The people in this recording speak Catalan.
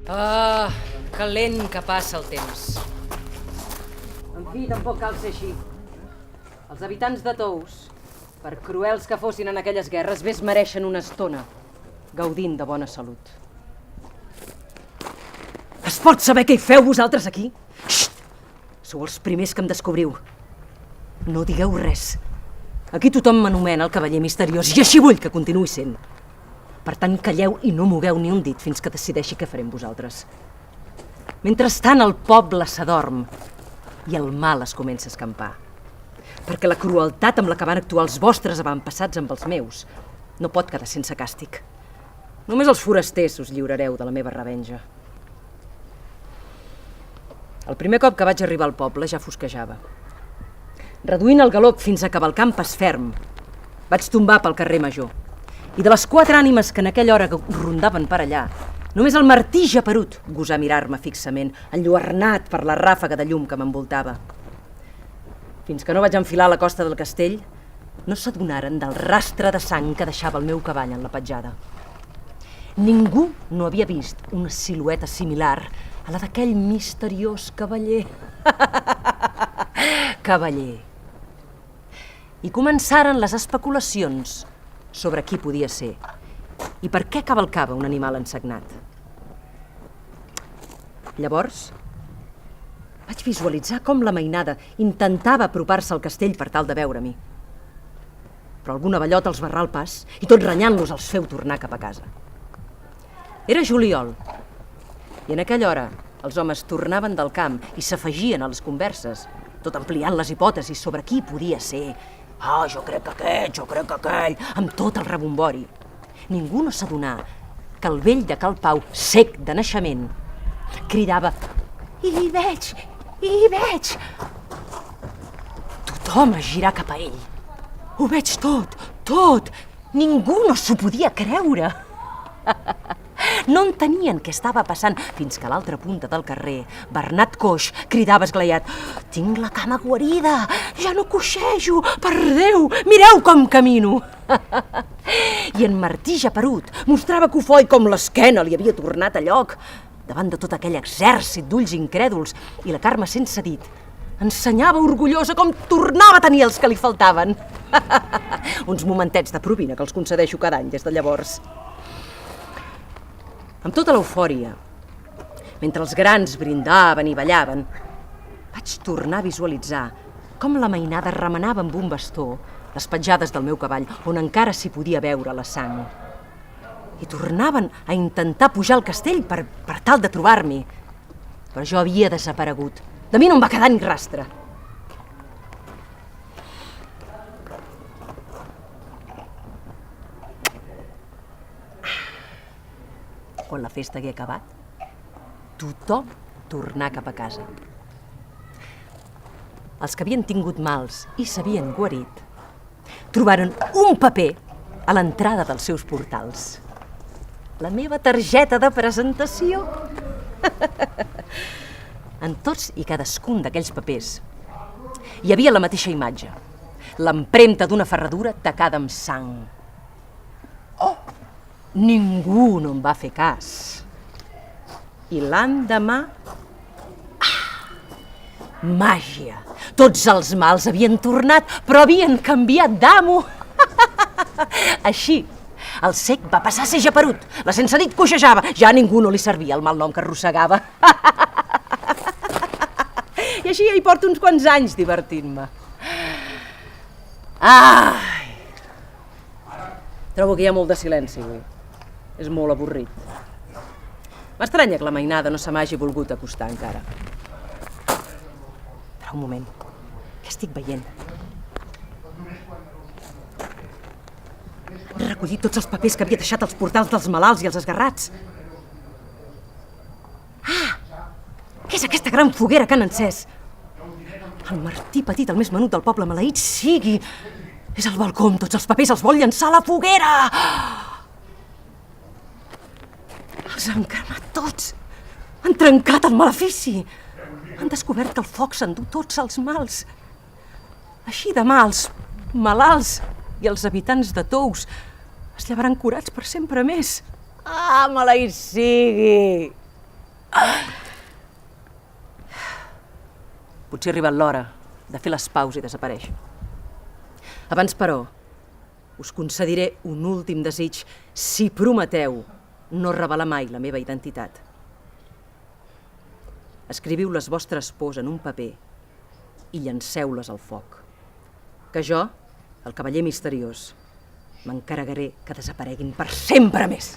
Ah, que lent que passa el temps. En fi, tampoc cal ser així. Els habitants de Tous, per cruels que fossin en aquelles guerres, bé es mereixen una estona, gaudint de bona salut. Es pot saber què hi feu vosaltres aquí? Xxt! Sou els primers que em descobriu. No digueu res. Aquí tothom m'anomena el cavaller misteriós i així vull que continuï sent. Per tant, calleu i no mogueu ni un dit fins que decideixi què farem vosaltres. Mentrestant, el poble s'adorm i el mal es comença a escampar. Perquè la crueltat amb la que van actuar els vostres avantpassats amb els meus no pot quedar sense càstig. Només els forasters us lliurareu de la meva revenja. El primer cop que vaig arribar al poble ja fosquejava. Reduint el galop fins a cavalcar en pas ferm, vaig tombar pel carrer Major. I de les 4 ànimes que en aquella hora rondaven per allà, només el Martí Geperut gosà mirar-me fixament, enlluernat per la ràfaga de llum que m'envoltava. Fins que no vaig enfilar a la costa del castell, no s'adonaren del rastre de sang que deixava el meu cavall en la petjada. Ningú no havia vist una silueta similar a la d'aquell misteriós cavaller. Cavaller. I començaren les especulacions sobre qui podia ser i per què cavalcava un animal ensagnat. Llavors, vaig visualitzar com la mainada intentava apropar-se al castell per tal de veure-m'hi. Però alguna bellota els barrà el pas i tot renyant-los els feu tornar cap a casa. Era juliol i en aquella hora els homes tornaven del camp i s'afegien a les converses, tot ampliant les hipòtesis sobre qui podia ser. Ah, jo crec que aquest, jo crec que aquell, amb tot el rebombori. Ningú no s'adonà que el vell de Cal Pau, sec de naixement, cridava «Hi veig, hi veig!». Tothom es girà cap a ell. Ho veig tot, tot. Ningú no s'ho podia creure. No entenien què estava passant fins que a l'altra punta del carrer, Bernat Coix cridava esglaiat «Tinc la cama guarida, ja no coixejo, per Déu, mireu com camino!». I en Martí Geperut mostrava cofoi com l'esquena li havia tornat a lloc davant de tot aquell exèrcit d'ulls incrèduls i la Carme sense dit ensenyava orgullosa com tornava a tenir els que li faltaven. Uns momentets de provina que els concedeixo cada any des de llavors. Amb tota l'eufòria, mentre els grans brindaven i ballaven, vaig tornar a visualitzar com la mainada remenava amb un bastó les petjades del meu cavall, on encara s'hi podia veure la sang. I tornaven a intentar pujar al castell per tal de trobar-m'hi. Però jo havia desaparegut. De mi no em va quedar ni rastre. Quan la festa hagué acabat, tothom tornà cap a casa. Els que havien tingut mals i s'havien guarit trobaren un paper a l'entrada dels seus portals. La meva targeta de presentació. En tots i cadascun d'aquells papers hi havia la mateixa imatge, l'empremta d'una ferradura tacada amb sang. Ningú no em va fer cas. I l'endemà... Màgia! Tots els mals havien tornat, però havien canviat d'amo. Així, el cec va passar a ser Geperut, la sense dit coixejava, ja a ningú no li servia el mal nom que arrossegava. I així ja hi porto uns quants anys divertint-me. Ai! Trobo que hi ha molt de silenci avui. És molt avorrit. M'estranya que la mainada no se m'hagi volgut acostar encara. Però un moment, què estic veient? He recollit tots els papers que havia deixat als portals dels malalts i els esgarrats. Ah! Què és aquesta gran foguera que han encès? El Martí Petit, el més menut del poble, maleït sigui! És al balcó amb tots els papers, els vol llançar a la foguera! Els han cremat tots! Han trencat el malefici! Han descobert que el foc s'endú tots els mals. Així demà els malalts i els habitants de Tous es llevaran curats per sempre més. Ah, maleït sigui! Potser ha arribat l'hora de fer les paus i desaparèixer. Abans, però, us concediré un últim desig si prometeu no revelar mai la meva identitat. Escriviu les vostres pors en un paper i llanceu-les al foc. Que jo, el cavaller misteriós, m'encarregaré que desapareguin per sempre més.